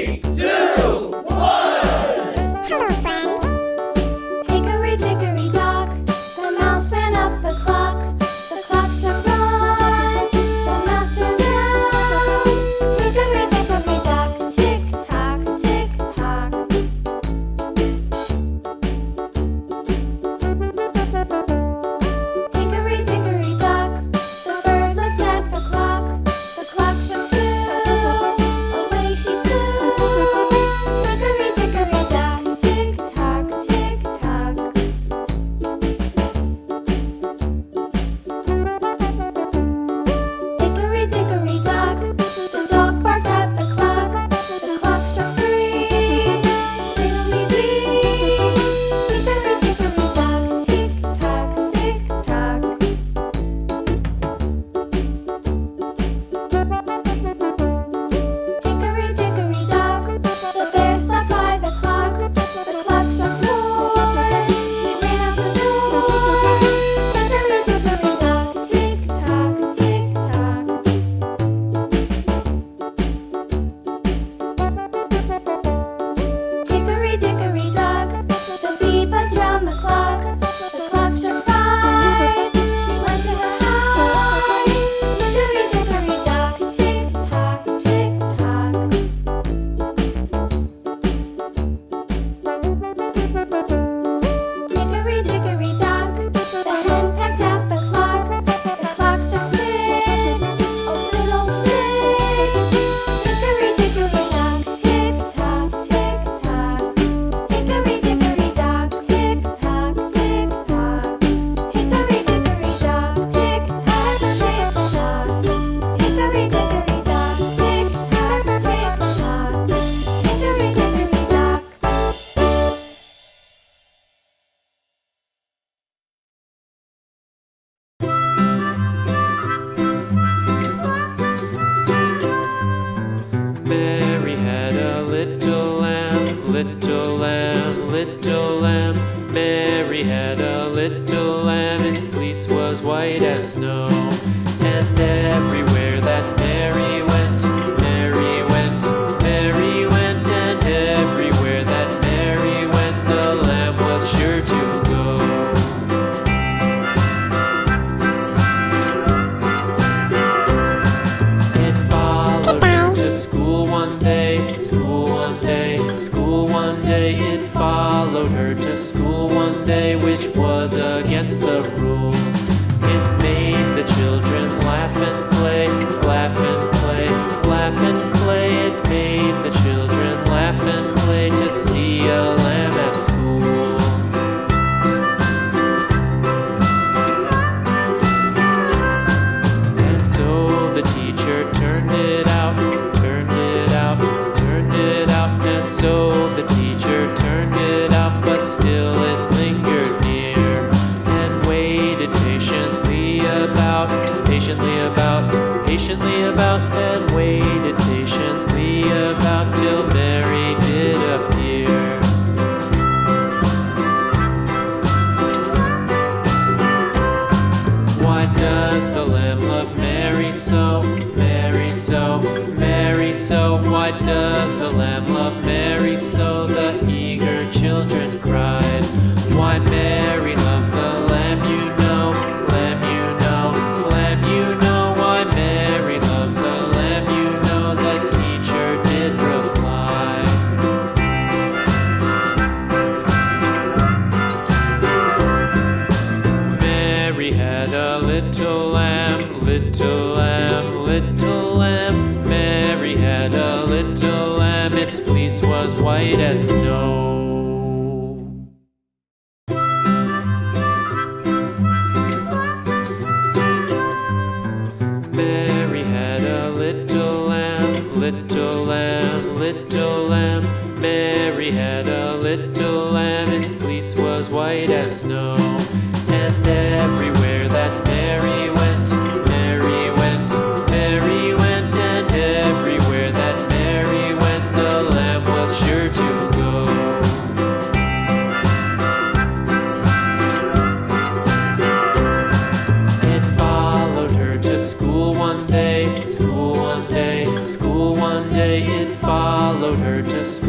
3, 2, 1. Hello, friends. Hickory dickory dock, the mouse ran up the clock. The clock struck one, the mouse ran down. Hickory dickory dock, tick tock, tick tock. Hickory dickory dock, the bird looked at the clock. The clock struck two, away she flew. Hickory dickory dock, tick tock, tick tock. Hickory dickory dock, the dog barked at the clock. The clock struck three, fiddly-dee. Hickory dickory dock, tick tock, tick tock. Hickory dickory dock, the bear sat by the clock. The clock struck four, he ran out the door. Hickory dickory dock, tick tock, tick tock. Hickory dickory dock, the bee buzzed round the clock. The clock struck five, she went to her hive. Hickory dickory dock, tick tock, tick tock. Hickory dickory dock, the hen pecked at the clock. The clock struck six, oh fiddlesticks. Hickory dickory dock, tick tock, tick tock. Hickory dickory dock, tick tock, tick tock. Hickory dickory dock, tick tock, tick tock. Hickory dickory dock, tick tock, tick tock. Hickory dickory dock. Mary had a little lamb, little lamb, little lamb. Mary had a little lamb, its fleece was white as snow. And everywhere that Mary went, Mary went, Mary went. And everywhere that Mary went, the lamb was sure to go. It followed her to school one day, school one day, school one day. It followed her to school one day, which was against the rules. It made the children laugh and play, laugh and play, laugh and play. It made the children laugh and play to see a lamb at school. And so the teacher turned it out, turned it out, turned it out. And so the teacher turned it out, but still it lingered near and waited patiently about, patiently about, patiently about, and waited patiently about till Mary did appear. Why does the lamb love Mary so, Mary so, Mary so? Why does the lamb love Mary so? The eager children cried. Why Mary loves the lamb, you know, lamb, you know, lamb, you know. Why Mary loves the lamb, you know, the teacher did reply. Mary had a little lamb, little lamb, little lamb. Mary had a little lamb, its fleece was white as snow. Mary had a little lamb, little lamb, little lamb. Mary had a little lamb, its fleece was white as snow. And everywhere that Mary went, Mary went, Mary went. And everywhere that Mary went, the lamb was sure to go. It followed her to school one day, school one day, school one day. It followed followed her to school.